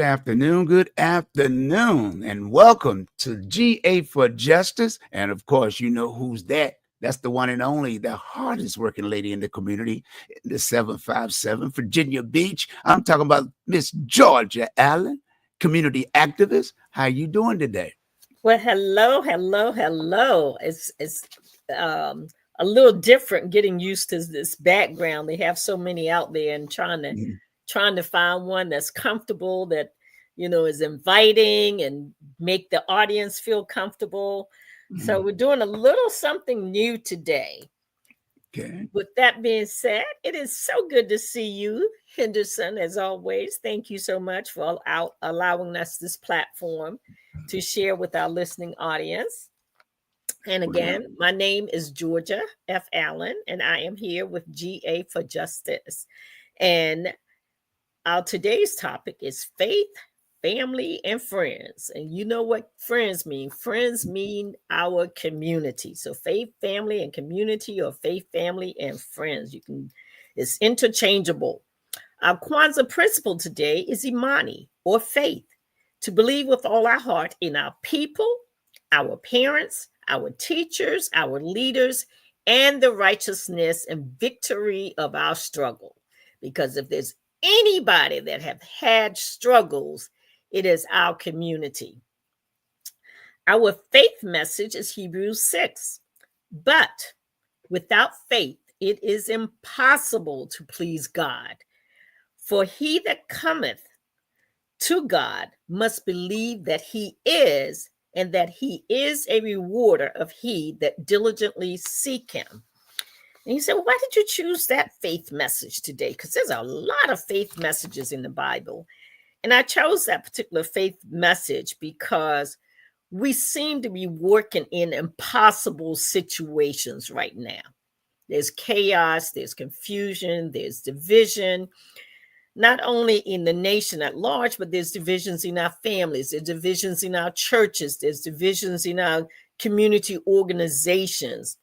good afternoon, and welcome to GA for Justice. And of course, you know who's that. That's the one and only, the hardest working lady in the community, the 757 Virginia Beach. I'm talking about Miss Georgia Allen, community activist. How you doing today? Well, hello. It's um, a little different getting used to this background. They have so many out there, and trying to find one that's comfortable, that is inviting and make the audience feel comfortable. So we're doing a little something new today. Okay. With that being said, it is so good to see you, Henderson, as always. Thank you so much for allowing us this platform to share with our listening audience. And again, my name is Georgia F. Allen, and I am here with GA for Justice. And our today's topic is faith, family, and friends. And you know what friends mean? Friends mean our community. So faith, family, and community, or faith, family, and friends. It's interchangeable. Our KWANZA principle today is Imani, or faith, to believe with all our heart in our people, our parents, our teachers, our leaders, and the righteousness and victory of our struggle. Because if there's anybody that have had struggles, it is our community. Our faith message is Hebrews 6. But without faith, it is impossible to please God. For he that cometh to God must believe that he is, and that he is a rewarder of he that diligently seek him. And he said, well, why did you choose that faith message today? Because there's a lot of faith messages in the Bible. And I chose that particular faith message because we seem to be working in impossible situations right now. There's chaos, there's confusion, there's division, not only in the nation at large, but there's divisions in our families, there's divisions in our churches, there's divisions in our community organizations.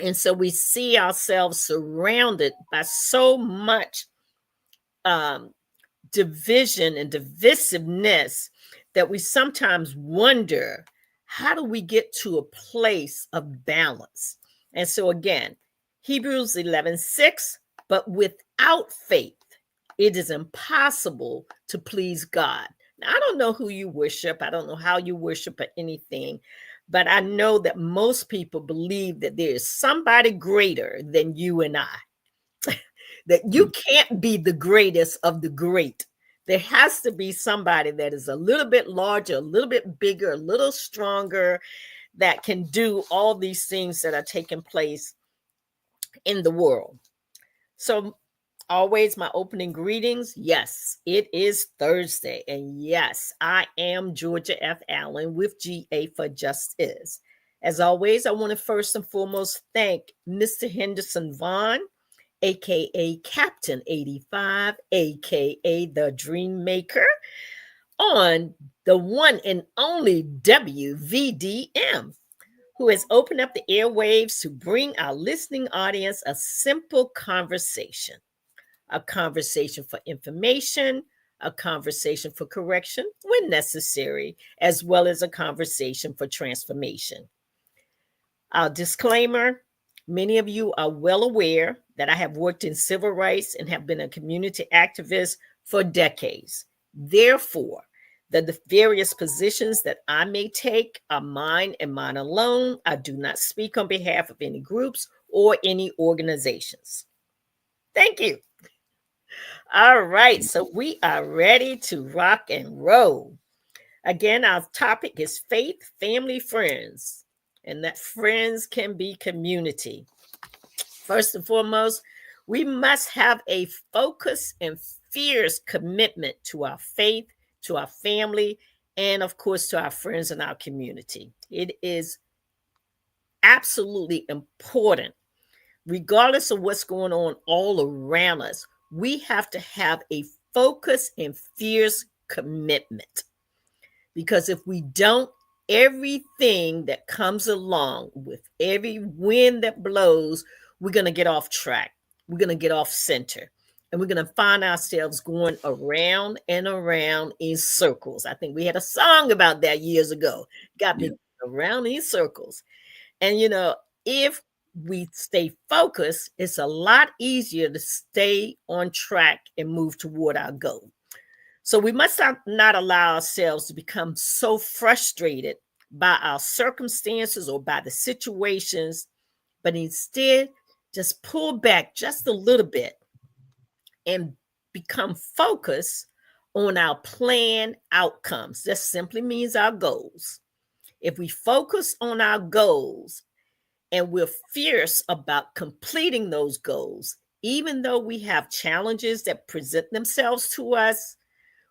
And so we see ourselves surrounded by so much division and divisiveness that we sometimes wonder, how do we get to a place of balance? And so again, Hebrews 11:6, but without faith, it is impossible to please God. Now, I don't know who you worship. I don't know how you worship or anything. But I know that most people believe that there is somebody greater than you and I, that you can't be the greatest of the great. There has to be somebody that is a little bit larger, a little bit bigger, a little stronger, that can do all these things that are taking place in the world. So always my opening greetings. Yes, it is Thursday. And yes, I am Georgia F. Allen with GA for Justice. As always, I want to first and foremost thank Mr. Henderson Vaughn, aka Captain 85, aka the Dream Maker, on the one and only WVDM, who has opened up the airwaves to bring our listening audience a simple conversation. A conversation for information, a conversation for correction when necessary, as well as a conversation for transformation. Our disclaimer, many of you are well aware that I have worked in civil rights and have been a community activist for decades. Therefore, the various positions that I may take are mine and mine alone. I do not speak on behalf of any groups or any organizations. Thank you. All right, so we are ready to rock and roll. Again, our topic is faith, family, friends, and that friends can be community. First and foremost, we must have a focus and fierce commitment to our faith, to our family, and of course, to our friends and our community. It is absolutely important, regardless of what's going on all around us. We have to have a focus and fierce commitment, because if we don't, everything that comes along with every wind that blows, we're going to get off track. We're going to get off center. and we're going to find ourselves going around and around in circles. I think we had a song about that years ago. Got me around in circles. And, if we stay focused, it's a lot easier to stay on track and move toward our goal. So we must not allow ourselves to become so frustrated by our circumstances or by the situations, but instead just pull back just a little bit and become focused on our planned outcomes. That simply means our goals. If we focus on our goals and we're fierce about completing those goals, even though we have challenges that present themselves to us,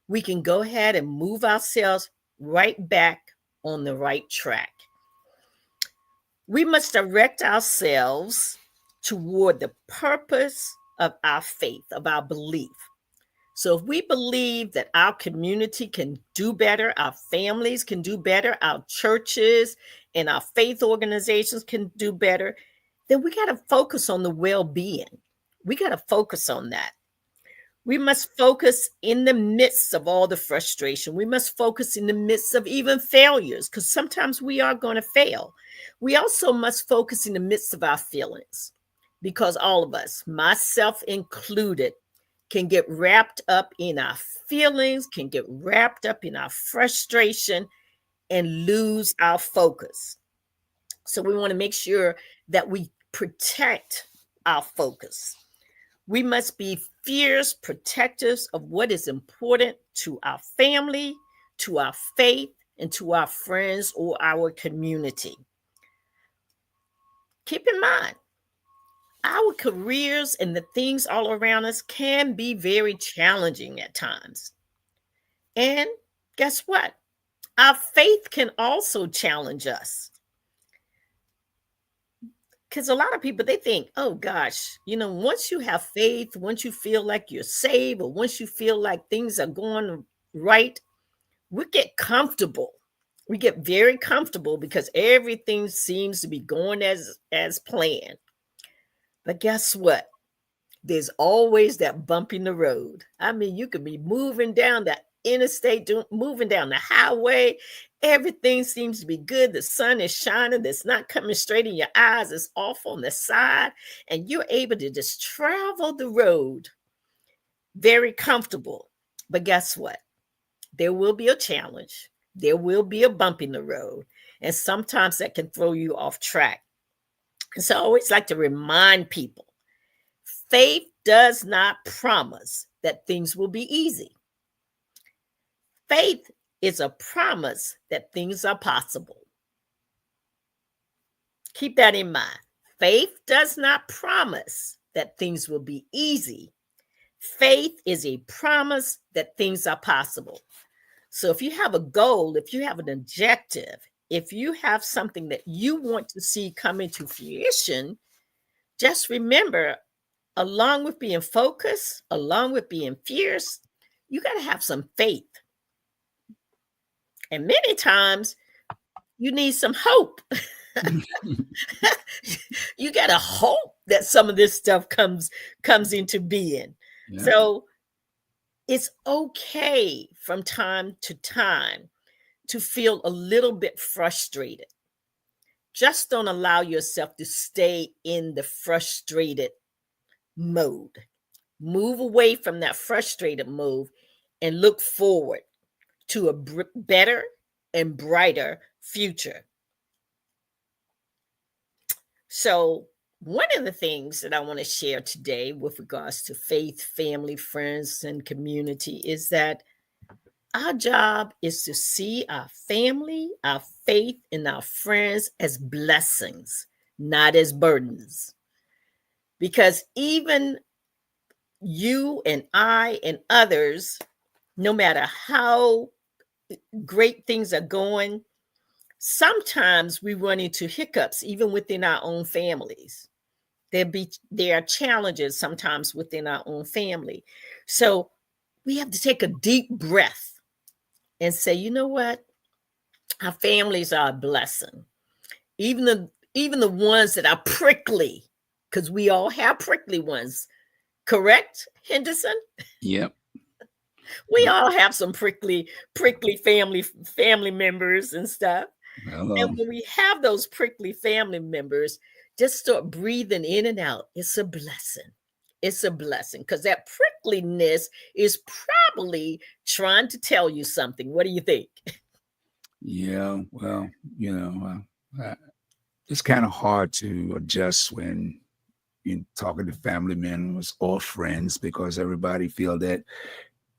we can go ahead and move ourselves right back on the right track. We must direct ourselves toward the purpose of our faith, of our belief. So if we believe that our community can do better, our families can do better, our churches and our faith organizations can do better, then we got to focus on the well-being. We got to focus on that. We must focus in the midst of all the frustration. We must focus in the midst of even failures, because sometimes we are going to fail. We also must focus in the midst of our feelings, because all of us, myself included, can get wrapped up in our feelings, can get wrapped up in our frustration and lose our focus. So we want to make sure that we protect our focus. We must be fierce protectors of what is important to our family, to our faith, and to our friends or our community. Keep in mind, our careers and the things all around us can be very challenging at times. And guess what? Our faith can also challenge us. Because a lot of people, they think, oh gosh, once you have faith, once you feel like you're saved, or once you feel like things are going right, we get comfortable. We get very comfortable because everything seems to be going as planned. But guess what? There's always that bump in the road. I mean, you could be moving down the interstate, moving down the highway. Everything seems to be good. The sun is shining. It's not coming straight in your eyes. It's off on the side. And you're able to just travel the road very comfortable. But guess what? There will be a challenge. There will be a bump in the road. And sometimes that can throw you off track. And so I always like to remind people, faith does not promise that things will be easy. Faith is a promise that things are possible. Keep that in mind. Faith does not promise that things will be easy. Faith is a promise that things are possible. So if you have a goal, if you have an objective, if you have something that you want to see come into fruition, just remember, along with being focused, along with being fierce, you got to have some faith. And many times you need some hope. You got to hope that some of this stuff comes into being. Yeah. So it's okay from time to time to feel a little bit frustrated. Just don't allow yourself to stay in the frustrated mode. Move away from that frustrated mode and look forward to a better and brighter future. So one of the things that I want to share today with regards to faith, family, friends, and community is that our job is to see our family, our faith, and our friends as blessings, not as burdens. Because even you and I and others, no matter how great things are going, sometimes we run into hiccups even within our own families. There are challenges sometimes within our own family. So we have to take a deep breath and say, you know what? Our families are a blessing. Even the ones that are prickly, because we all have prickly ones. Correct, Henderson? Yep. We all have some prickly family members and stuff. Hello. And when we have those prickly family members, just start breathing in and out. It's a blessing. It's a blessing because that prickliness is probably trying to tell you something. What do you think? Yeah. Well, it's kind of hard to adjust when you're talking to family members or friends because everybody feel that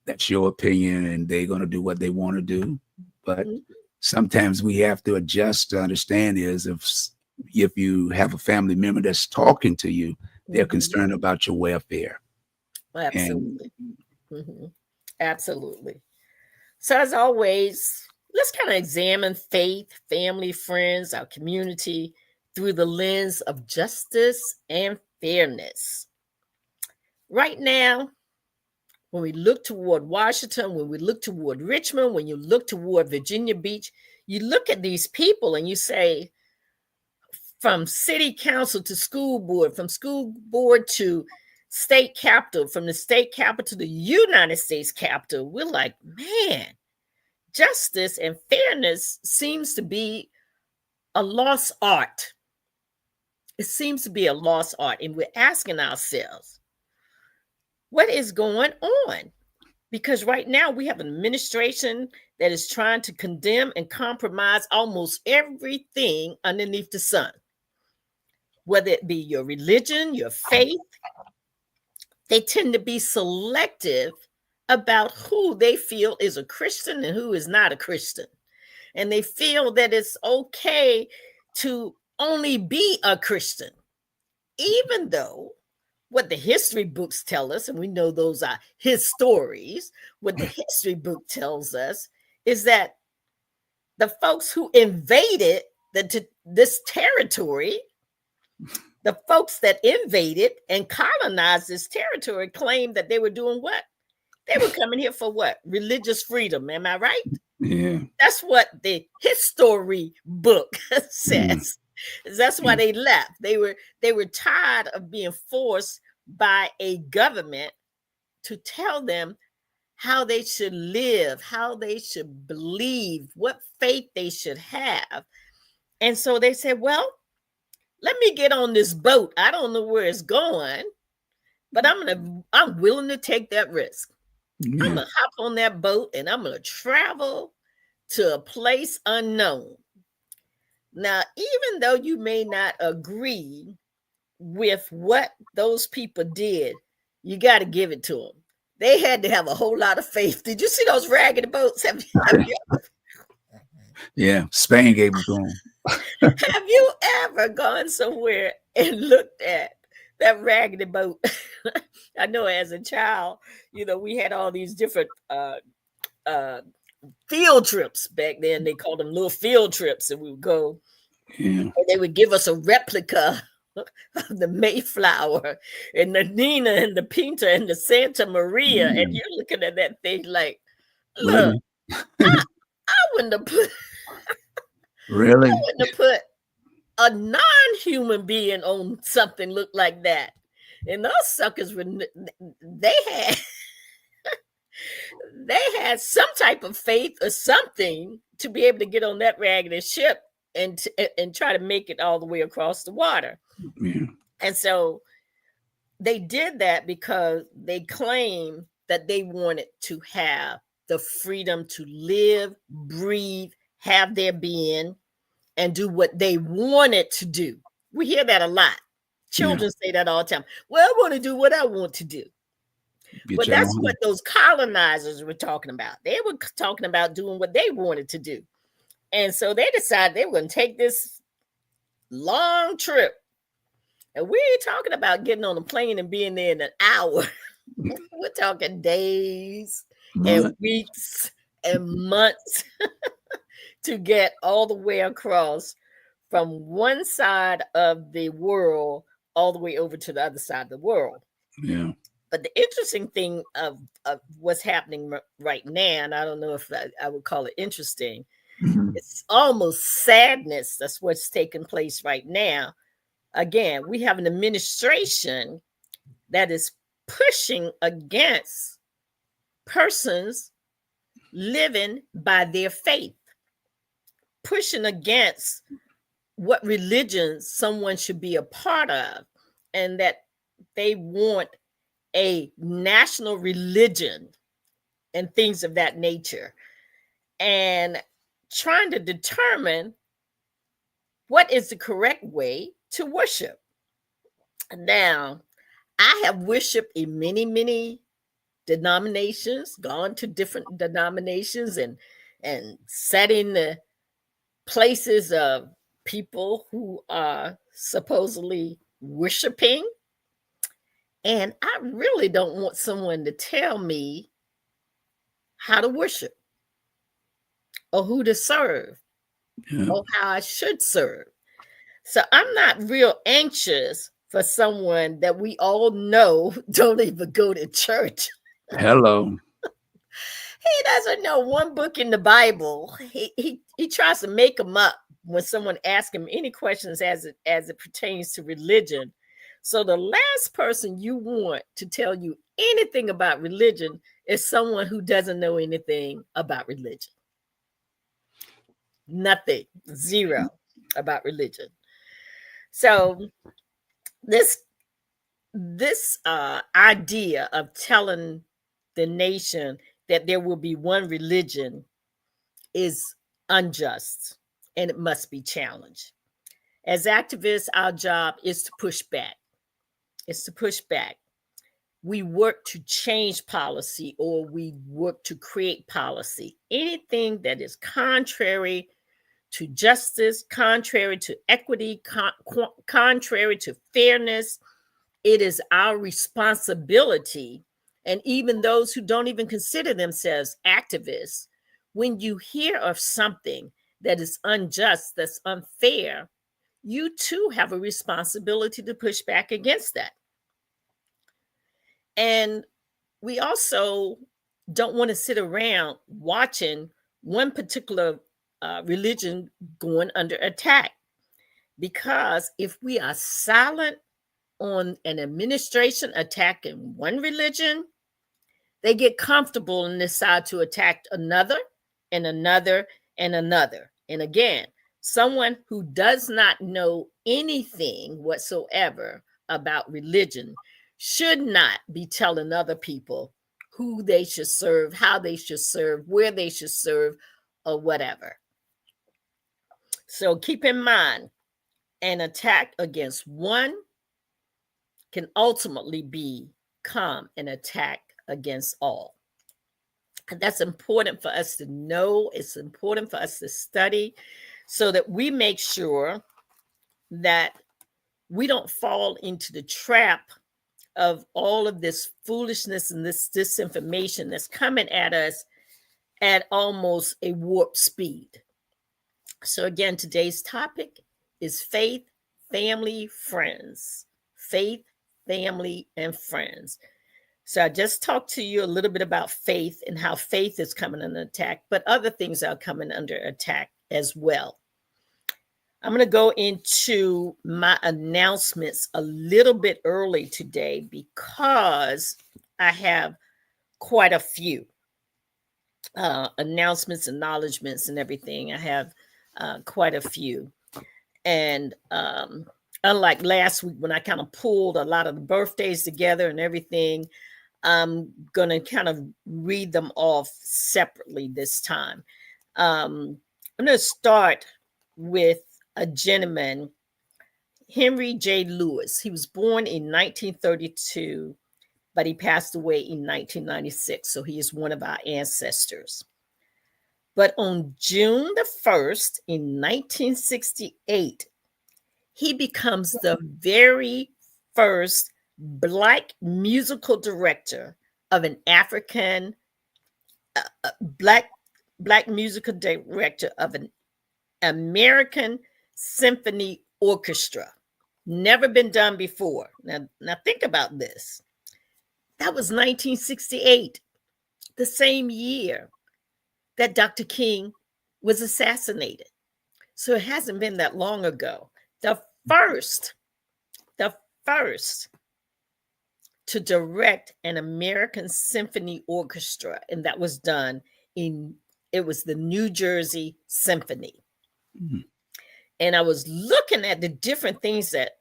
that's your opinion and they're going to do what they want to do. But Mhm. sometimes we have to adjust to understand is if you have a family member that's talking to you, they're Mhm. concerned about your welfare. And Absolutely. Mhm. Absolutely. So, as always, let's kind of examine faith, family, friends, our community through the lens of justice and fairness. Right now, when we look toward Washington, when we look toward Richmond, when you look toward Virginia Beach, you look at these people and you say, from city council to school board, from school board to state capitol, from the state capitol to the United States Capitol, we're like, man, justice and fairness seems to be a lost art. It seems to be a lost art. And we're asking ourselves, what is going on? Because right now we have an administration that is trying to condemn and compromise almost everything underneath the sun, whether it be your religion, your faith. They tend to be selective about who they feel is a Christian and who is not a Christian. And they feel that it's okay to only be a Christian, even though what the history books tell us, and we know those are his stories, what the history book tells us is that the folks who invaded this territory, the folks that invaded and colonized this territory, claimed that they were doing what? They were coming here for what? Religious freedom. Am I right? yeah. That's what the history book Mm, says. That's why mm, they left. They were tired of being forced by a government to tell them how they should live, how they should believe, what faith they should have. And so they said, well, let me get on this boat. I don't know where it's going, but I'm willing to take that risk. I'm yeah. gonna hop on that boat and I'm gonna travel to a place unknown. Now, even though you may not agree with what those people did, you got to give it to them. They had to have a whole lot of faith. Did you see those raggedy boats? Yeah. Spain gave them to them. Have you ever gone somewhere and looked at that raggedy boat? I know as a child, we had all these different uh, field trips back then. They called them little field trips, and we would go Yeah. and they would give us a replica of the Mayflower and the Nina and the Pinta and the Santa Maria. And Mm, you're looking at that thing like, look, really? I, I wouldn't have put I Really? wouldn't have put a non-human being on something look like that. And those suckers were they had they had some type of faith or something to be able to get on that raggedy ship and try to make it all the way across the water. Yeah. And so they did that because they claimed that they wanted to have the freedom to live, breathe, have their being, and do what they wanted to do. We hear that a lot. Yeah. Children say that all the time. Well, I want to do what I want to do. Get But your that's own. what those colonizers were talking about. They were talking about doing what they wanted to do. And so they decided they were going to take this long trip. And we ain't talking about getting on a plane and being there in an hour. We're talking days and Month. weeks and months to get all the way across from one side of the world all the way over to the other side of the world. Yeah. But the interesting thing of what's happening right now, and I don't know if I would call it interesting, Mhm. it's almost sadness. That's what's taking place right now. Again, we have an administration that is pushing against persons living by their faith, pushing against what religion someone should be a part of, and that they want a national religion and things of that nature, and trying to determine what is the correct way to worship. Now, I have worshiped in many, many denominations, gone to different denominations, and sat in the places of people who are supposedly worshiping. And I really don't want someone to tell me how to worship or who to serve or how I should serve. So I'm not real anxious for someone that we all know don't even go to church. Hello. He doesn't know one book in the Bible. He tries to make them up when someone asks him any questions as it pertains to religion. So the last person you want to tell you anything about religion is someone who doesn't know anything about religion. Nothing, zero about religion. So this idea of telling the nation that there will be one religion is unjust, and it must be challenged. As activists, our job is to push back. It's to push back. We work to change policy, or we work to create policy. Anything that is contrary to justice, contrary to equity, contrary to fairness, it is our responsibility. And even those who don't even consider themselves activists, when you hear of something that is unjust, that's unfair, you too have a responsibility to push back against that. And we also don't want to sit around watching one particular religion going under attack, because if we are silent on an administration attacking one religion, they get comfortable and decide to attack another and another and another. And again, someone who does not know anything whatsoever about religion should not be telling other people who they should serve, how they should serve, where they should serve, or whatever. So keep in mind, an attack against one can ultimately become an attack against all. And that's important for us to know. It's important for us to study so that we make sure that we don't fall into the trap of all of this foolishness and this disinformation that's coming at us at almost a warp speed. So again, today's topic is faith, family, friends. Faith, family, and friends. So I just talked to you a little bit about faith and how faith is coming under attack, but other things are coming under attack as well. I'm going to go into my announcements a little bit early today because I have quite a few announcements, acknowledgments, and everything. I have quite a few. And unlike last week when I kind of pulled a lot of the birthdays together and everything, I'm going to kind of read them off separately this time. I'm going to start with a gentleman, Henry J. Lewis. He was born in 1932, but he passed away in 1996. So he is one of our ancestors. But on June the 1st in 1968, he becomes the very first Black musical director of an African Black musical director of an American symphony orchestra. Never been done before. Now think about this. That was 1968, the same year that Dr. King was assassinated. So it hasn't been that long ago. The first to direct an American symphony orchestra, and that was done it was the New Jersey Symphony. Mhm. And I was looking at the different things that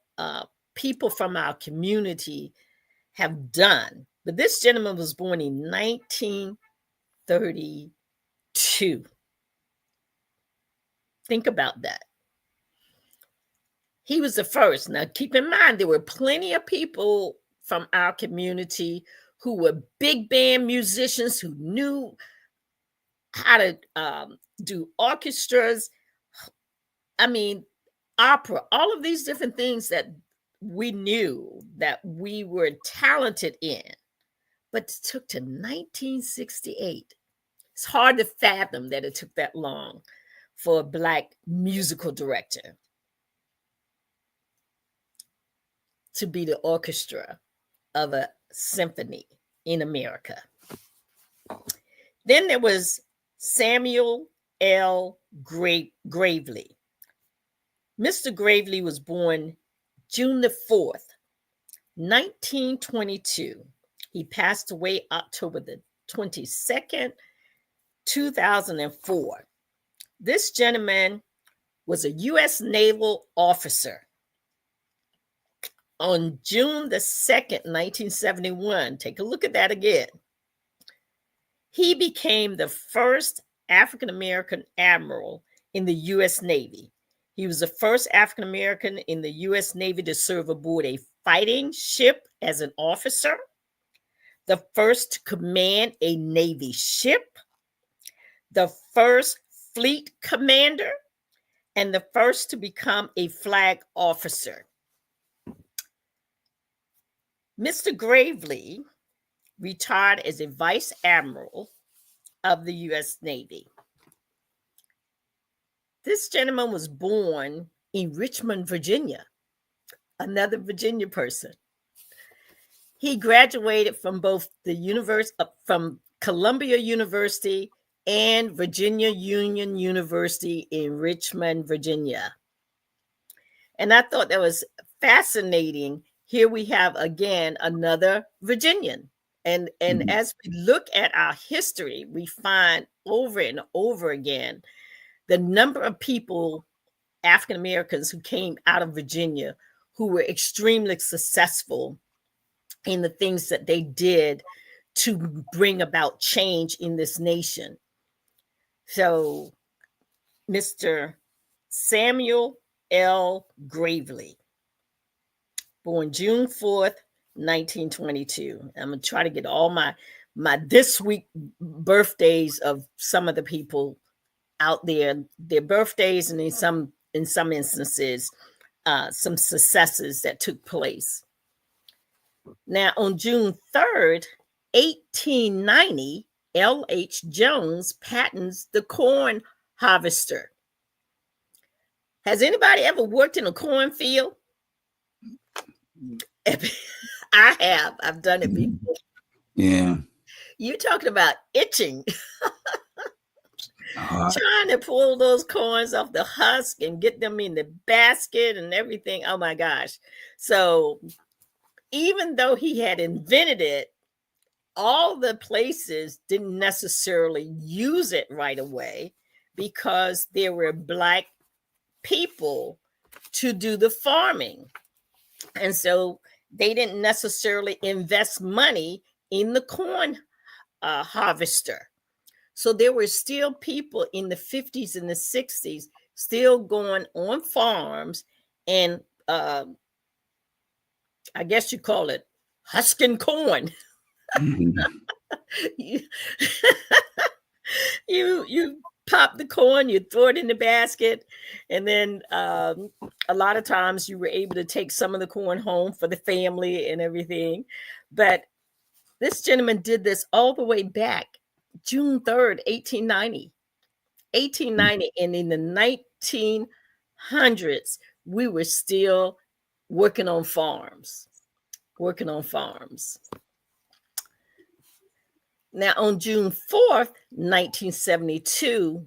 people from our community have done. But this gentleman was born in 1932. Think about that. He was the first. Now, keep in mind, there were plenty of people from our community who were big band musicians who knew how to do orchestras. I mean, opera, all of these different things that we knew that we were talented in. But it took to 1968. It's hard to fathom that it took that long for a Black musical director to be the orchestra of a symphony in America. Then there was Samuel L. Gravely. Mr. Gravely was born June the 4th, 1922. He passed away October the 22nd, 2004. This gentleman was a U.S. naval officer. On June the 2nd, 1971, take a look at that again. He became the first African-American admiral in the U.S. Navy. He was the first African-American in the U.S. Navy to serve aboard a fighting ship as an officer, the first to command a Navy ship, the first fleet commander, and the first to become a flag officer. Mr. Gravely retired as a vice admiral of the U.S. Navy. This gentleman was born in Richmond, Virginia, another Virginia person. He graduated from both from Columbia University and Virginia Union University in Richmond, Virginia. And I thought that was fascinating. Here we have again another Virginian. And as we look at our history, we find over and over again the number of people, African Americans, who came out of Virginia who were extremely successful in the things that they did to bring about change in this nation. So, Mr. Samuel L. Gravely, born June 4th, 1922. I'm going to try to get all my this week birthdays of some of the people out there, their birthdays, and in some instances, some successes that took place. Now, on June 3rd, 1890, L.H. Jones patents the corn harvester. Has anybody ever worked in a cornfield? I have. I've done it before. Yeah. You're talking about itching. Trying to pull those corns off the husk and get them in the basket and everything. Oh my gosh. So even though he had invented it, all the places didn't necessarily use it right away because there were Black people to do the farming. And so they didn't necessarily invest money in the corn harvester. So there were still people in the 50s and the 60s still going on farms and I guess you call it husking corn. you pop the corn, you throw it in the basket, and then a lot of times you were able to take some of the corn home for the family and everything. But this gentleman did this all the way back June 3rd, 1890. 1890, and in the 1900s, we were still working on farms. Now, on June 4th, 1972,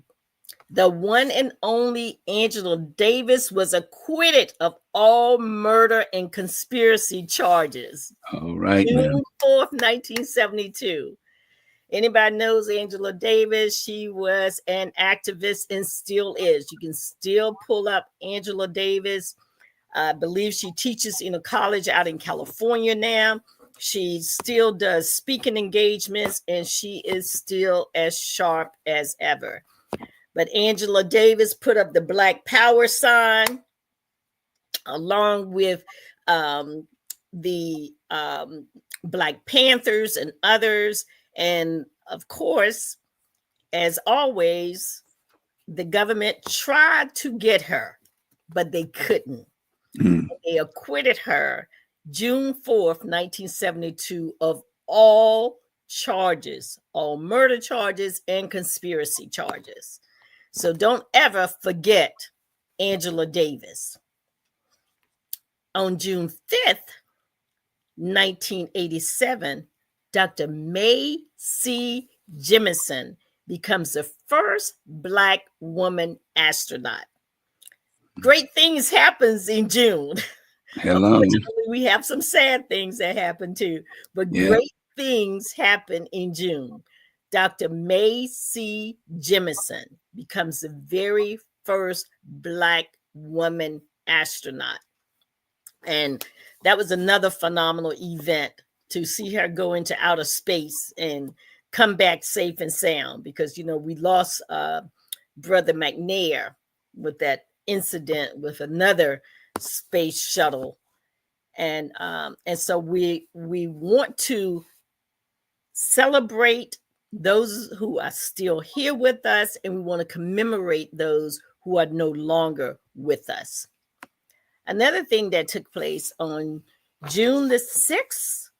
The one and only Angela Davis was acquitted of all murder and conspiracy charges. All right, June ma'am. 4th, 1972. Anybody knows Angela Davis? She was an activist and still is. You can still pull up Angela Davis. I believe she teaches in a college out in California now. She still does speaking engagements and she is still as sharp as ever. But Angela Davis put up the Black Power sign along with the Black Panthers and others. And of course, as always, the government tried to get her, but they couldn't. Mm. They acquitted her June 4th, 1972, of all charges, all murder charges and conspiracy charges. So don't ever forget Angela Davis. On June 5th, 1987, Dr. May C. Jemison becomes the first Black woman astronaut. Great things happens in June. Hello. Unfortunately, we have some sad things that happen too, but great things happen in June. Dr. May C. Jemison becomes the very first Black woman astronaut. And that was another phenomenal event to see her go into outer space and come back safe and sound, because, you know, we lost Brother McNair with that incident with another space shuttle. And so we want to celebrate those who are still here with us, and we want to commemorate those who are no longer with us. Another thing that took place on June the 6th,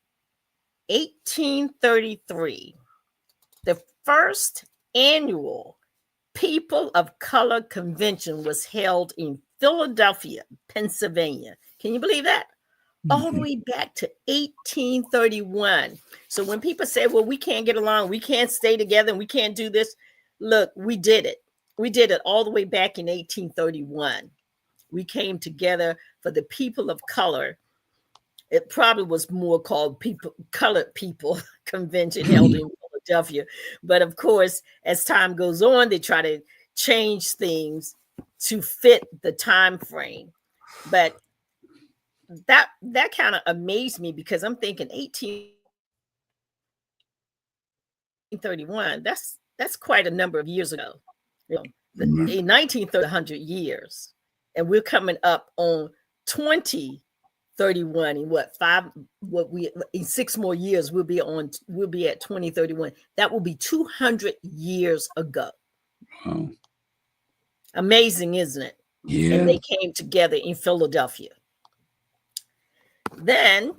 1833, the first annual People of Color Convention was held in Philadelphia, Pennsylvania. Can you believe that? All the way back to 1831. So when people say, well, we can't get along, we can't stay together, and we can't do this, look, we did it. We did it all the way back in 1831. We came together for the people of color. It probably was more called Colored People Convention held in Philadelphia. But of course, as time goes on, they try to change things to fit the time frame. But that kind of amazed me, because I'm thinking 1831, that's quite a number of years ago. You know, in 1930, 100 years. And we're coming up on 2031 in 6 more years we'll be at 2031. That will be 200 years ago. Wow. Amazing, isn't it? Yeah. And they came together in Philadelphia. Then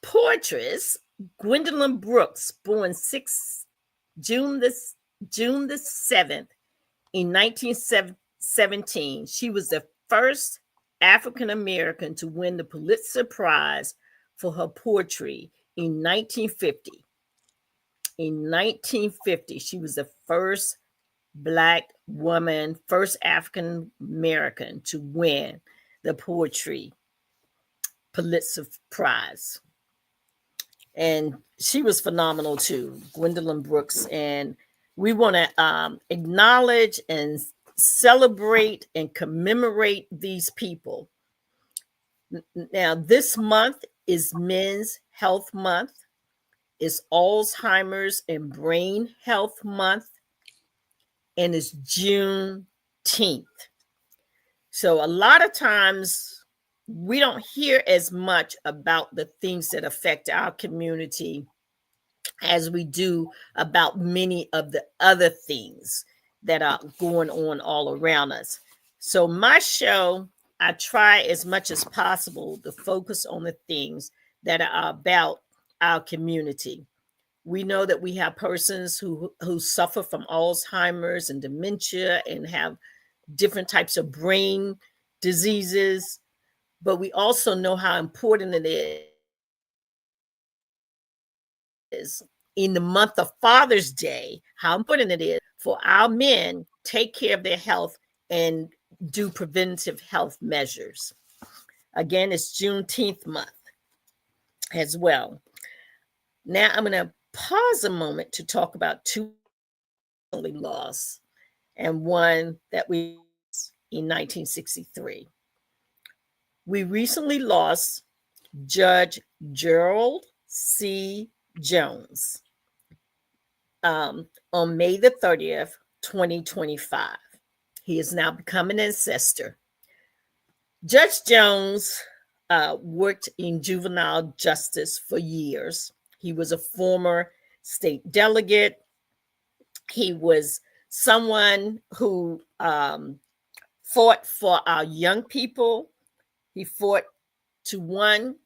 poetess Gwendolyn Brooks, born June the 7th in 1917. She was the first African American to win the Pulitzer Prize for her poetry in 1950. In 1950, she was the first Black woman, first African American to win the poetry Pulitzer Prize. And she was phenomenal too, Gwendolyn Brooks. And we want to acknowledge and celebrate and commemorate these people. Now, this month is Men's Health Month. It's Alzheimer's and Brain Health Month. And it's Juneteenth. So a lot of times we don't hear as much about the things that affect our community as we do about many of the other things that are going on all around us. So my show, I try as much as possible to focus on the things that are about our community. We know that we have persons who suffer from Alzheimer's and dementia and have different types of brain diseases, but we also know how important it is in the month of Father's Day, how important it is for our men take care of their health and do preventive health measures. Again, it's Juneteenth month as well. Now I'm going to pause a moment to talk about two lost and one that we in 1963. We recently lost Judge Gerald C. Jones on May the 30th, 2025. He has now become an ancestor. Judge Jones worked in juvenile justice for years. He was a former state delegate. He was someone who fought for our young people. He fought to, one,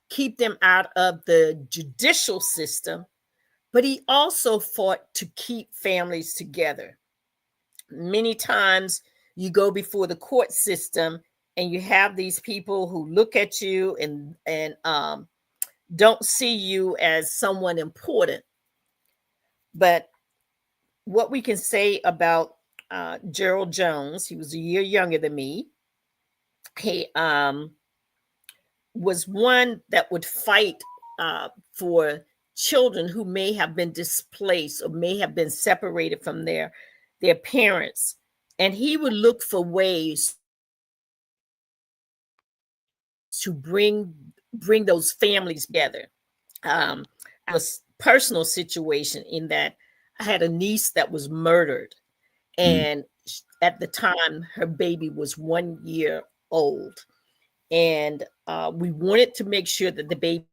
keep them out of the judicial system, but he also fought to keep families together. Many times you go before the court system and you have these people who look at you and don't see you as someone important. But what we can say about Gerald Jones, he was a year younger than me. He was one that would fight for children who may have been displaced or may have been separated from their parents. And he would look for ways to bring those families together. A personal situation in that I had a niece that was murdered, and at the time her baby was 1 year old, and we wanted to make sure that the baby,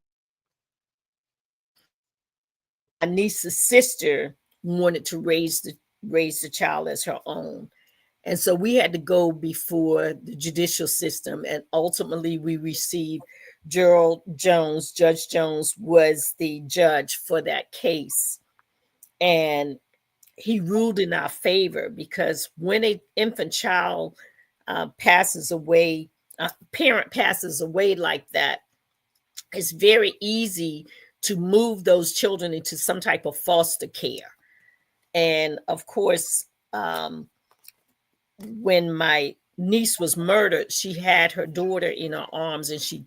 my niece's sister wanted to raise the child as her own. And so we had to go before the judicial system, and ultimately we received Gerald Jones. Judge Jones was the judge for that case. And he ruled in our favor, because when an infant child passes away, a parent passes away like that, it's very easy to move those children into some type of foster care. And of course, when my niece was murdered, she had her daughter in her arms and she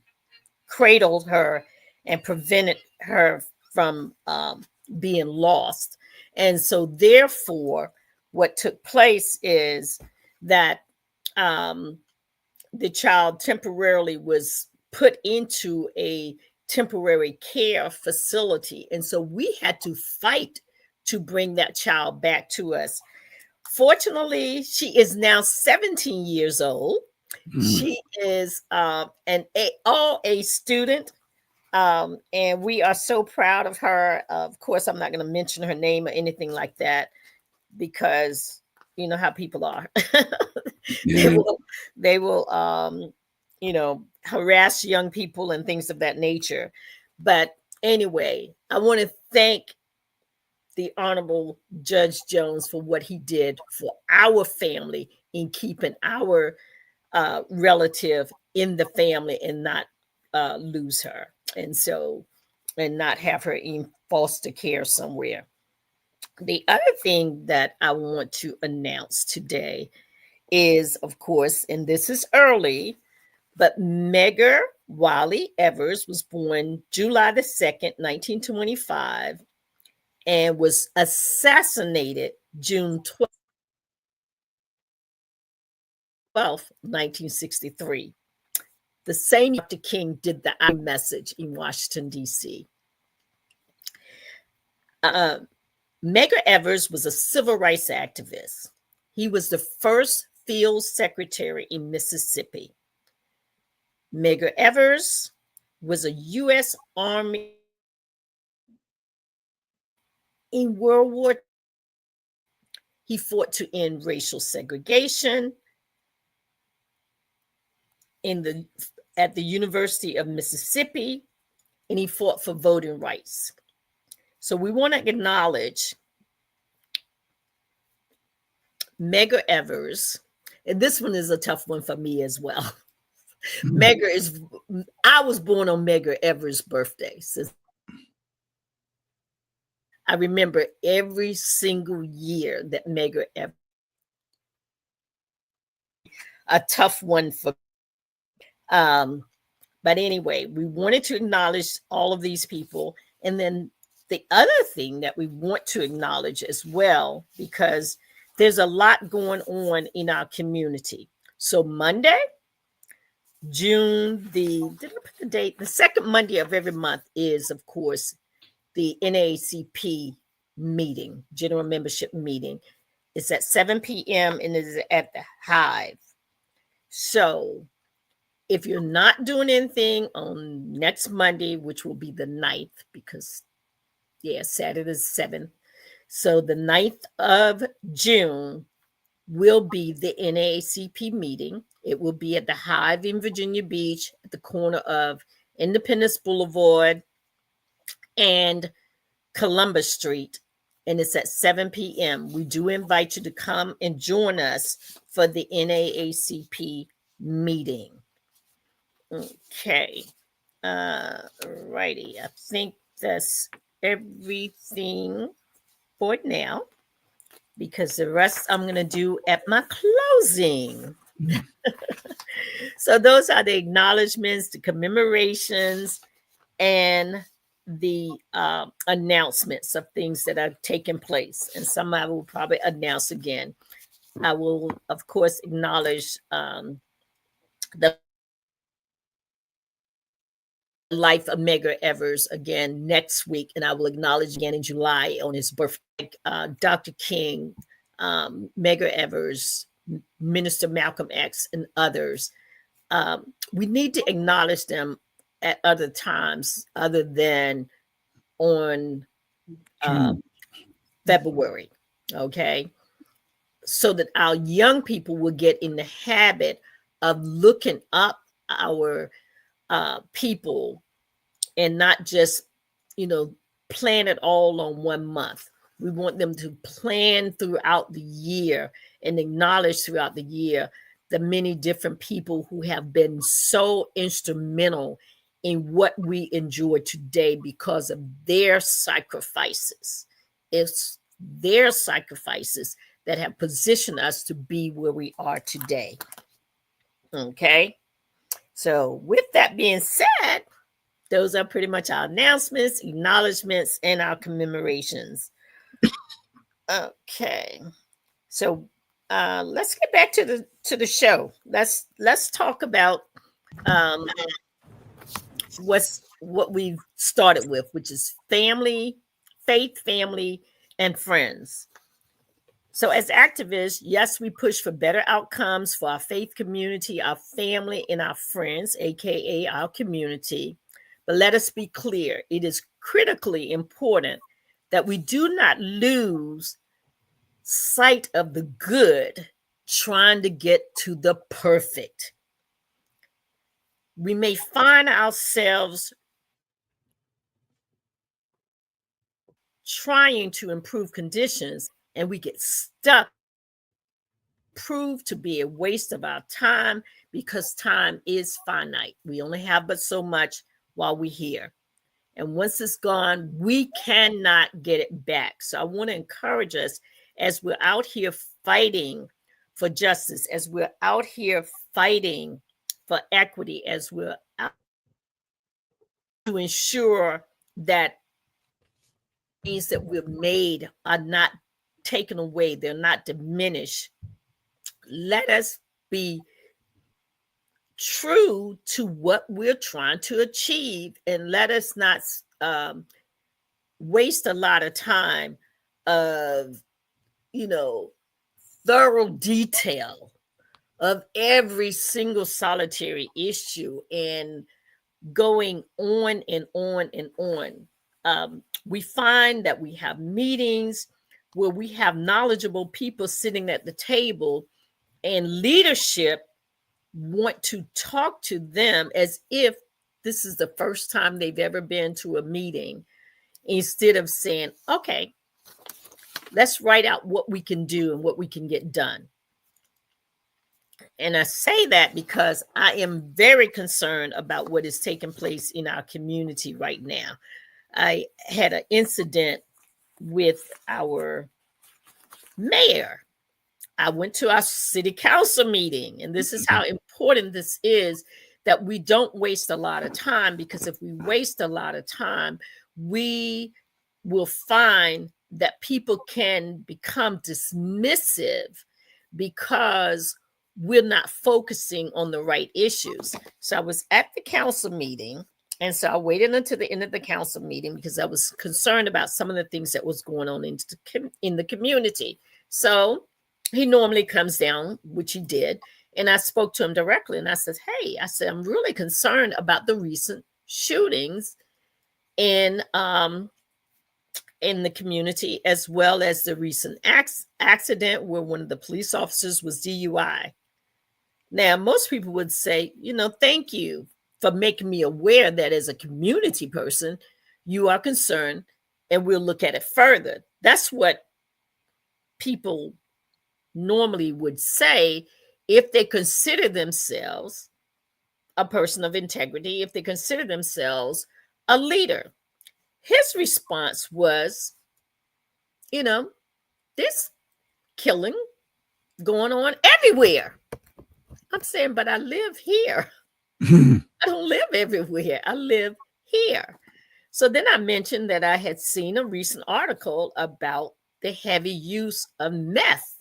cradled her and prevented her from being lost. And so therefore, what took place is that the child temporarily was put into a temporary care facility. And so we had to fight to bring that child back to us. Fortunately, she is now 17 years old. She is an all-A student, and we are so proud of her. Of course, I'm not going to mention her name or anything like that, because you know how people are. Yeah. They will harass young people and things of that nature. But anyway, I want to thank the Honorable Judge Jones for what he did for our family in keeping our relative in the family and not lose her, and not have her in foster care somewhere. The other thing that I want to announce today is, of course, and this is early, but Medgar Wiley Evers was born July the 2nd, 1925, and was assassinated June 12th, 1963. The same year Dr. King did the I message in Washington, D.C. Medgar Evers was a civil rights activist. He was the first field secretary in Mississippi. Medgar Evers was a U.S. Army in World War II. He fought to end racial segregation at the University of Mississippi, and he fought for voting rights. So we want to acknowledge Medgar Evers, and this one is a tough one for me as well. I was born on Medgar Evers' birthday. So I remember every single year that Medgar Evers a tough one for. But anyway, we wanted to acknowledge all of these people. And then the other thing that we want to acknowledge as well, because there's a lot going on in our community. So Monday, June did I put the date? The second Monday of every month is, of course, the NAACP meeting, general membership meeting. It's at 7 p.m. and it is at the Hive. So if you're not doing anything on next Monday, which will be the 9th, because Saturday is 7th. So the 9th of June will be the NAACP meeting. It will be at the Hive in Virginia Beach at the corner of Independence Boulevard and Columbus Street. And it's at 7 p.m. We do invite you to come and join us for the NAACP meeting. Okay. Righty. I think that's everything for now, because the rest I'm going to do at my closing. So those are the acknowledgments, the commemorations, and the announcements of things that are taking place. And some I will probably announce again. I will, of course, acknowledge the life of Medgar Evers again next week, and I will acknowledge again in July on his birthday, Dr. King, Medgar Evers, Minister Malcolm X, and others. We need to acknowledge them at other times other than on February, okay? So that our young people will get in the habit of looking up our people and not just, plan it all on one month. We want them to plan throughout the year and acknowledge throughout the year the many different people who have been so instrumental in what we enjoy today because of their sacrifices. It's their sacrifices that have positioned us to be where we are today. Okay? So with that being said, those are pretty much our announcements, acknowledgments, and our commemorations. Okay. So let's get back to the show. Let's talk about what we've started with, which is family, faith, family, and friends. So as activists, yes, we push for better outcomes for our faith community, our family, and our friends, aka our community. But let us be clear, it is critically important that we do not lose sight of the good trying to get to the perfect. We may find ourselves trying to improve conditions and we get stuck, prove to be a waste of our time because time is finite. We only have but so much while we're here. And once it's gone, we cannot get it back. So I want to encourage us as we're out here fighting for justice, as we're out here fighting for equity, as we're out to ensure that things that we've made are not taken away, they're not diminished. Let us be true to what we're trying to achieve, and let us not waste a lot of time of thorough detail of every single solitary issue and going on and on and on. We find that we have meetings where we have knowledgeable people sitting at the table, and leadership want to talk to them as if this is the first time they've ever been to a meeting, instead of saying, okay, let's write out what we can do and what we can get done. And I say that because I am very concerned about what is taking place in our community right now. I had an incident with our mayor I went to our city council meeting, and this is how important this is, that we don't waste a lot of time, because if we waste a lot of time, we will find that people can become dismissive because we're not focusing on the right issues. So I was at the council meeting, and so I waited until the end of the council meeting because I was concerned about some of the things that was going on in the community. So he normally comes down, which he did, and I spoke to him directly, and I said, hey, I said, I'm really concerned about the recent shootings in the community, as well as the recent accident where one of the police officers was DUI. Now, most people would say, thank you for making me aware that as a community person, you are concerned, and we'll look at it further. That's what people normally would say if they consider themselves a person of integrity, if they consider themselves a leader. His response was, this killing going on everywhere. I'm saying, but I live here. I don't live everywhere. I live here. So then I mentioned that I had seen a recent article about the heavy use of meth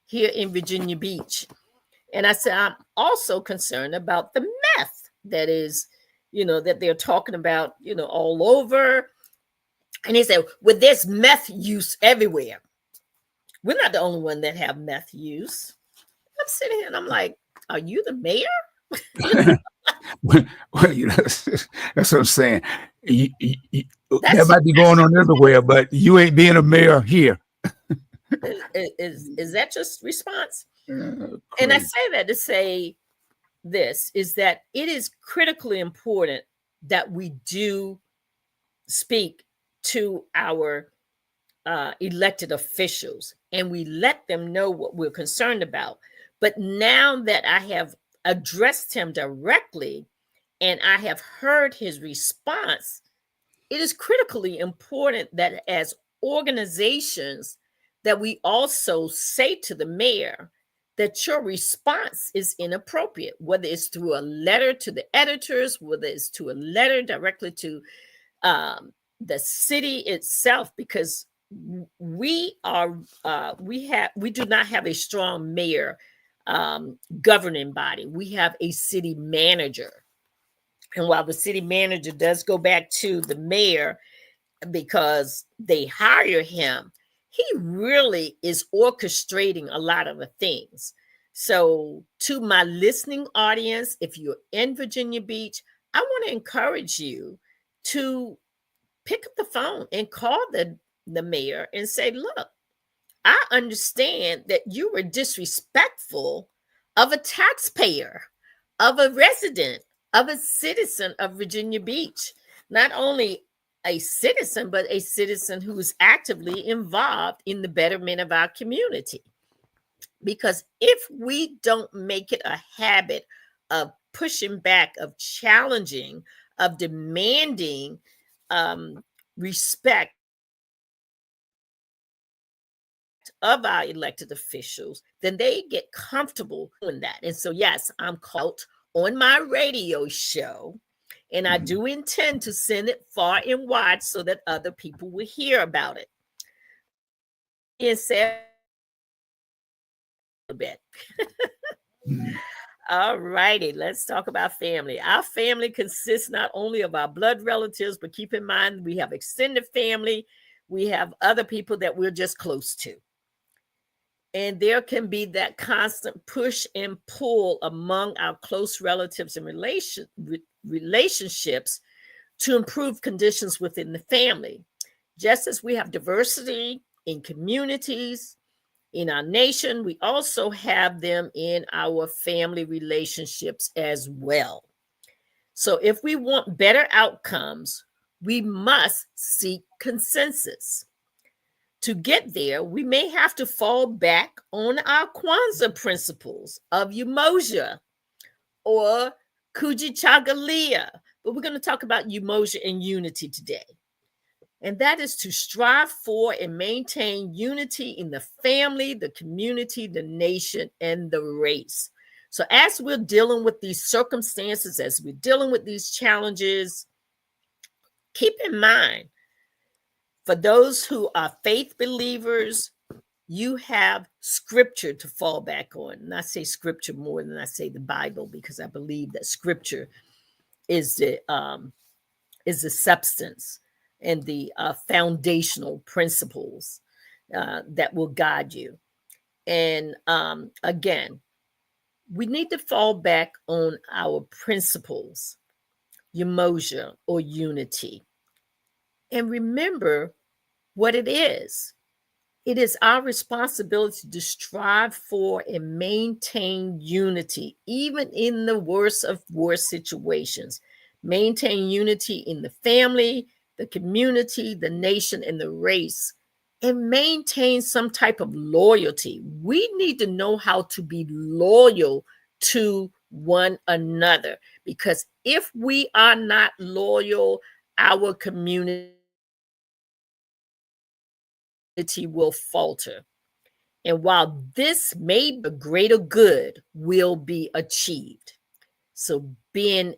here in Virginia Beach. And I said, I'm also concerned about the meth that is, that they're talking about, all over. And he said, well, there's meth use everywhere. We're not the only one that have meth use. I'm sitting here and I'm like, are you the mayor? Well, that's what I'm saying. That might be going on everywhere, but you ain't being a mayor here. Is that just response? And I say that to say this, is that it is critically important that we do speak to our elected officials and we let them know what we're concerned about. But now that I have addressed him directly and I have heard his response, it is critically important that as organizations that we also say to the mayor that your response is inappropriate, whether it's through a letter to the editors, whether it's to a letter directly to the city itself, because we do not have a strong mayor governing body. We have a city manager. And while the city manager does go back to the mayor because they hire him, he really is orchestrating a lot of the things. So to my listening audience, if you're in Virginia Beach, I want to encourage you to pick up the phone and call the mayor and say, look, I understand that you were disrespectful of a taxpayer, of a resident, of a citizen of Virginia Beach. Not only a citizen, but a citizen who is actively involved in the betterment of our community. Because if we don't make it a habit of pushing back, of challenging, of demanding respect of our elected officials, then they get comfortable doing that. And so, yes, I'm called on my radio show, and I do intend to send it far and wide so that other people will hear about it. And said a bit. All righty, let's talk about family. Our family consists not only of our blood relatives, but keep in mind we have extended family. We have other people that we're just close to. And there can be that constant push and pull among our close relatives and relationships to improve conditions within the family. Just as we have diversity in communities, in our nation, we also have them in our family relationships as well. So if we want better outcomes, we must seek consensus. To get there, we may have to fall back on our KWANZA principles of umoja or kujichagulia, but we're going to talk about umoja and unity today. And that is to strive for and maintain unity in the family, the community, the nation, and the race. So as we're dealing with these circumstances, as we're dealing with these challenges, keep in mind, for those who are faith believers, you have scripture to fall back on. And I say scripture more than I say the Bible, because I believe that scripture is the substance and the foundational principles that will guide you. And again, we need to fall back on our principles, umoja or unity, and remember what it is. It is our responsibility to strive for and maintain unity, even in the worst of worst situations. Maintain unity in the family, the community, the nation, and the race, and maintain some type of loyalty. We need to know how to be loyal to one another, because if we are not loyal, our community will falter. And while this may be a greater good will be achieved. So being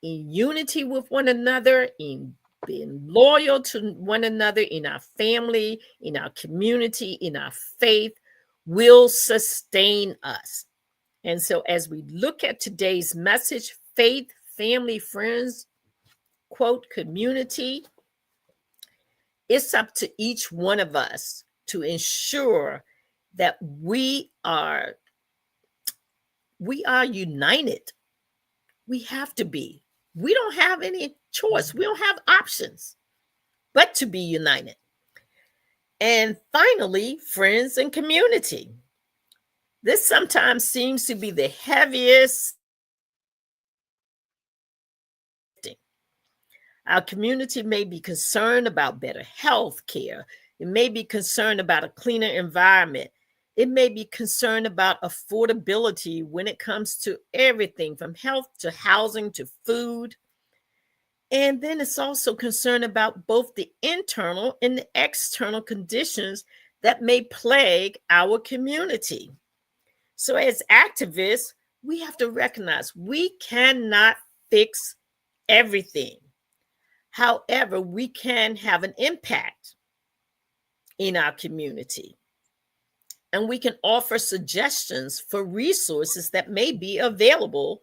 in unity with one another, in being loyal to one another in our family, in our community, in our faith, will sustain us. And so as we look at today's message, faith, family, friends, quote, community, it's up to each one of us to ensure that we are united. We have to be. We don't have any choice. We don't have options but to be united. And finally, friends and community. This sometimes seems to be the heaviest. Our community may be concerned about better health care. It may be concerned about a cleaner environment. It may be concerned about affordability when it comes to everything from health to housing to food. And then it's also concerned about both the internal and the external conditions that may plague our community. So as activists, we have to recognize we cannot fix everything. However, we can have an impact in our community. And we can offer suggestions for resources that may be available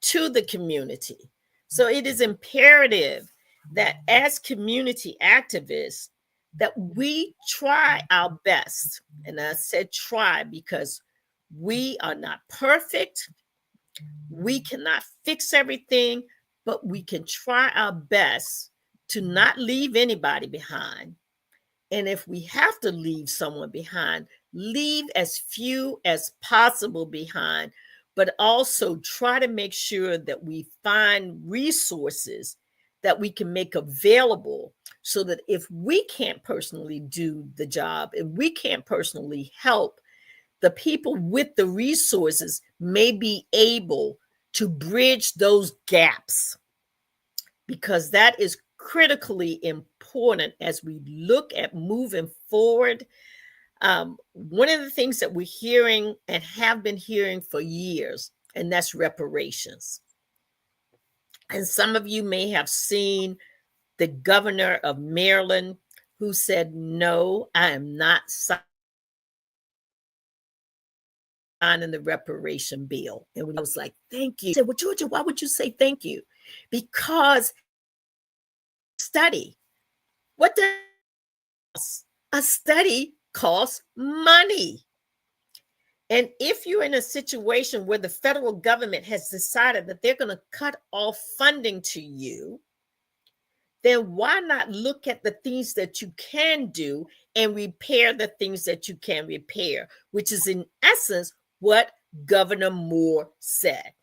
to the community. So it is imperative that as community activists, that we try our best. And I said try because we are not perfect. We cannot fix everything, but we can try our best to not leave anybody behind. And if we have to leave someone behind, leave as few as possible behind, but also try to make sure that we find resources that we can make available so that if we can't personally do the job, if we can't personally help, the people with the resources may be able to bridge those gaps, because that is critically important as we look at moving forward. One of the things that we're hearing and have been hearing for years, and that's reparations. And some of you may have seen the governor of Maryland who said, no, I am not signing the reparation bill. And when I was like, thank you. I said, well, Georgia, why would you say thank you? Because study. What does a study cost? Money. And if you're in a situation where the federal government has decided that they're going to cut off funding to you, then why not look at the things that you can do and repair the things that you can repair, which is in essence what Governor Moore said.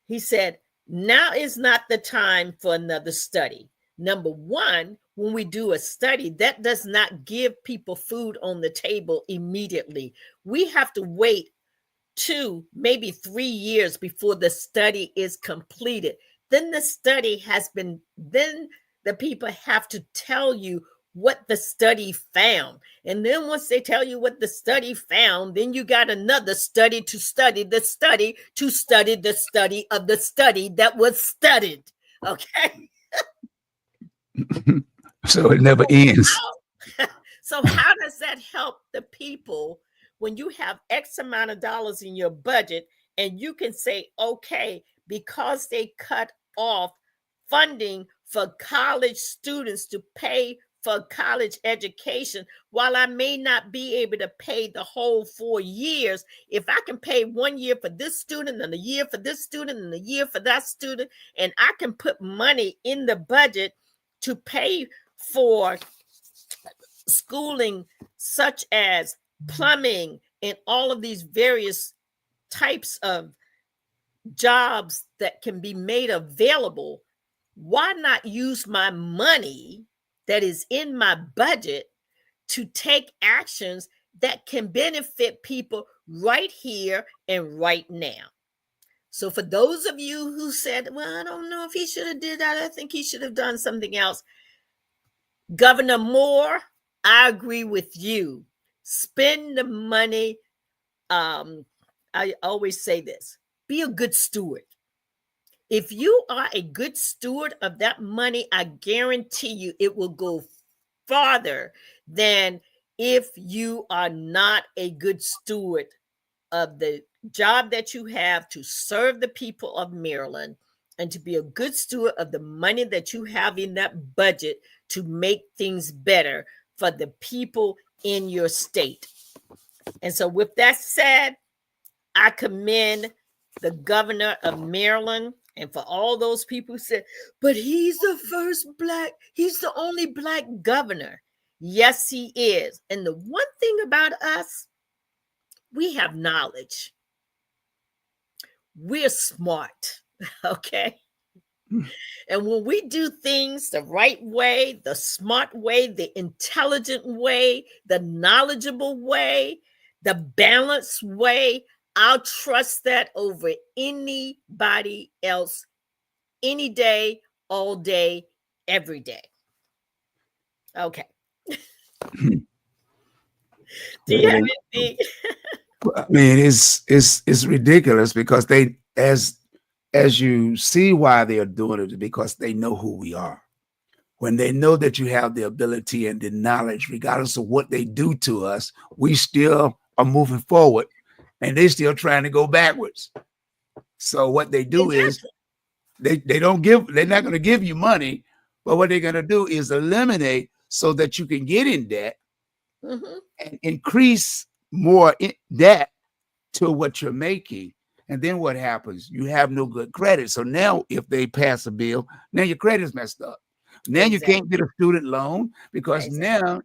He said, now is not the time for another study. Number one, when we do a study, that does not give people food on the table immediately. We have to wait 2, maybe 3 years before the study is completed. Then the study has been, then the people have to tell you what the study found. And then once they tell you what the study found, then you got another study to study the study to study the study of the study that was studied. Okay. So it never ends. So how does that help the people when you have X amount of dollars in your budget and you can say, okay, because they cut off funding for college students to pay for college education, while I may not be able to pay the whole 4 years, if I can pay 1 year for this student and a year for this student and a year for that student, and I can put money in the budget to pay for schooling such as plumbing and all of these various types of jobs that can be made available, why not use my money that is in my budget to take actions that can benefit people right here and right now? So for those of you who said, well, I don't know if he should have did that, I think he should have done something else, Governor Moore, I agree with you. Spend the money. I always say this, be a good steward. If you are a good steward of that money, I guarantee you it will go farther than if you are not a good steward of the job that you have to serve the people of Maryland and to be a good steward of the money that you have in that budget to make things better for the people in your state. And so with that said, I commend the governor of Maryland, and for all those people who said, but he's the only black governor. Yes, he is. And the one thing about us, we have knowledge. We're smart, okay? And when we do things the right way, the smart way, the intelligent way, the knowledgeable way, the balanced way, I'll trust that over anybody else, any day, all day, every day. Okay. Do you have anything? I mean, it's ridiculous because they, as you see why they are doing it, because they know who we are. When they know that you have the ability and the knowledge, regardless of what they do to us, we still are moving forward and they're still trying to go backwards. So what they do is they're not going to give you money, but what they're going to do is eliminate so that you can get in debt and increase more debt to what you're making. And then what happens? You have no good credit. So now if they pass a bill, now your credit is messed up. Now you can't get a student loan because now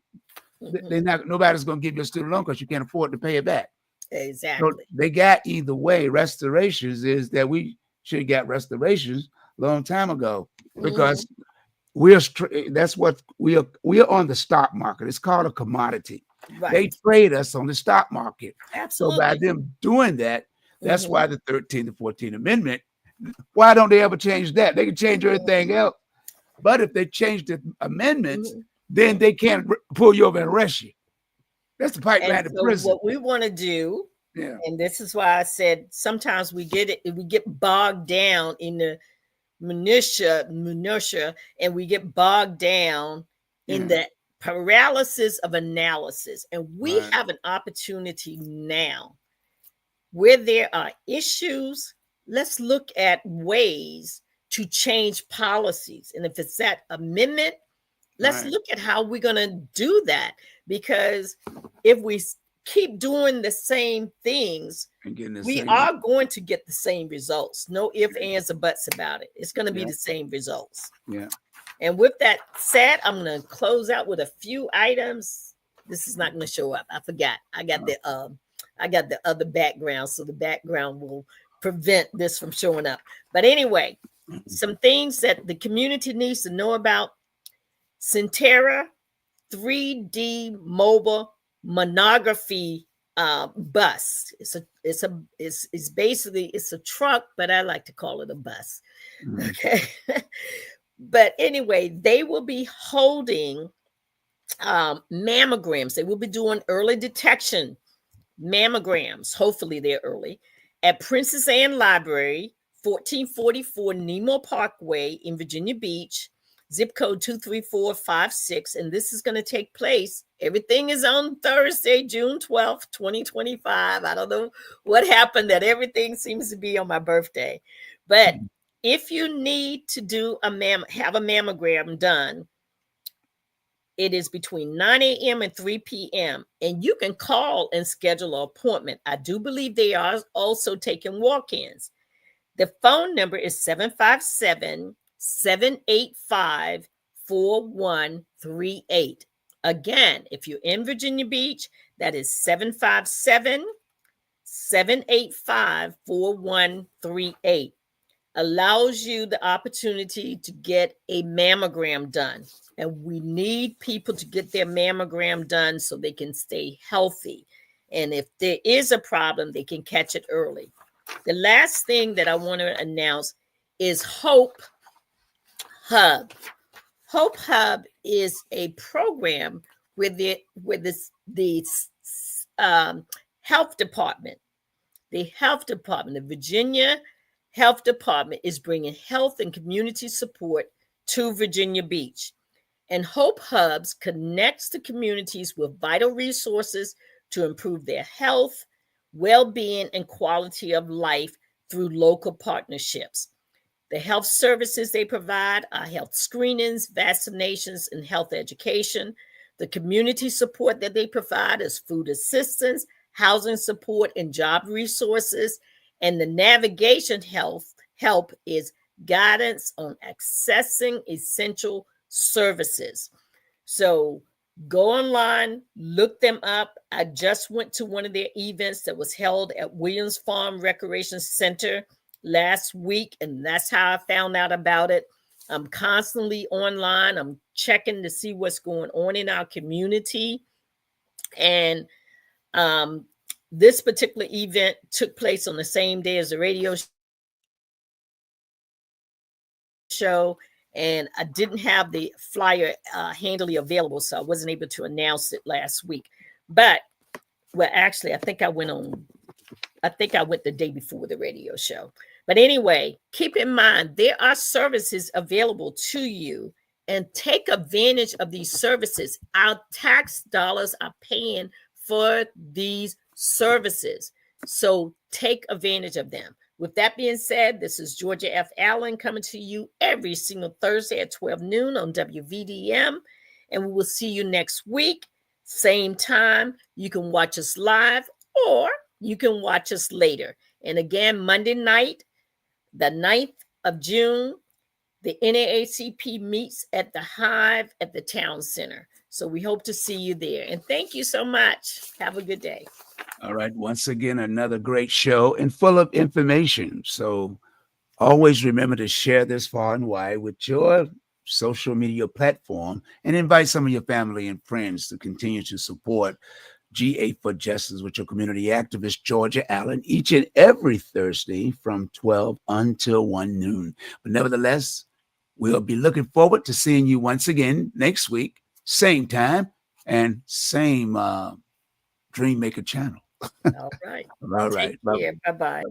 nobody's going to give you a student loan because you can't afford to pay it back. Exactly. So they got either way. Restorations is that we should have got restorations a long time ago because that's what we are on the stock market. It's called a commodity. Right. They trade us on the stock market. Absolutely. So by them doing that, that's why the 13th and 14th Amendment, why don't they ever change that? They can change everything else. But if they change the amendments, then they can't pull you over and arrest you. That's the pipeline to prison. What we want to do, and this is why I said sometimes we get bogged down in the minutia, and we get bogged down in the paralysis of analysis. And we have an opportunity now where there are issues. Let's look at ways to change policies. And if it's that amendment, let's look at how we're going to do that. Because if we keep doing the same things, we are going to get the same results. No ifs, ands, or buts about it. It's going to be the same results. Yeah. And with that said, I'm going to close out with a few items. This is not going to show up. I forgot. I got the other background, so the background will prevent this from showing up. But anyway, some things that the community needs to know about: Centera 3D mobile monography bus. It's basically a truck, but I like to call it a bus. Okay. But anyway, they will be holding mammograms. They will be doing early detection mammograms. Hopefully, they're early at Princess Anne Library, 1444 Nemo Parkway in Virginia Beach, zip code 23456. And this is going to take place. Everything is on Thursday, June 12th, 2025. I don't know what happened that everything seems to be on my birthday. But if you need to do have a mammogram done, it is between 9 a.m. and 3 p.m. And you can call and schedule an appointment. I do believe they are also taking walk-ins. The phone number is 757-785-4138. Again, if you're in Virginia Beach, that is 757-785-4138. Allows you the opportunity to get a mammogram done. And we need people to get their mammogram done so they can stay healthy. And if there is a problem, they can catch it early. The last thing that I want to announce is Hope Hub. Hope Hub is a program with the health department. The health department, the Virginia Health Department, is bringing health and community support to Virginia Beach. And Hope Hubs connects the communities with vital resources to improve their health, well-being, and quality of life through local partnerships. The health services they provide are health screenings, vaccinations, and health education. The community support that they provide is food assistance, housing support, and job resources. And the navigation help is guidance on accessing essential services. So go online, look them up. I just went to one of their events that was held at Williams Farm Recreation Center last week, and that's how I found out about it. I'm constantly online. I'm checking to see what's going on in our community. And this particular event took place on the same day as the radio show, and I didn't have the flyer handily available, so I wasn't able to announce it last week. But, well, actually, I think I went the day before the radio show. But anyway, keep in mind, there are services available to you, and take advantage of these services. Our tax dollars are paying for these services. So take advantage of them. With that being said, this is Georgia F. Allen coming to you every single Thursday at 12 noon on WVDM. And we will see you next week, same time. You can watch us live or you can watch us later. And again, Monday night, the 9th of June, the NAACP meets at the Hive at the Town Center. So we hope to see you there. And thank you so much. Have a good day. All right. Once again, another great show and full of information. So always remember to share this far and wide with your social media platform and invite some of your family and friends to continue to support GA for Justice with your community activist, Georgia Allen, each and every Thursday from 12 until 1 noon. But nevertheless, we'll be looking forward to seeing you once again next week, same time and same Dream Maker channel. All right. All right. Take care. Bye-bye.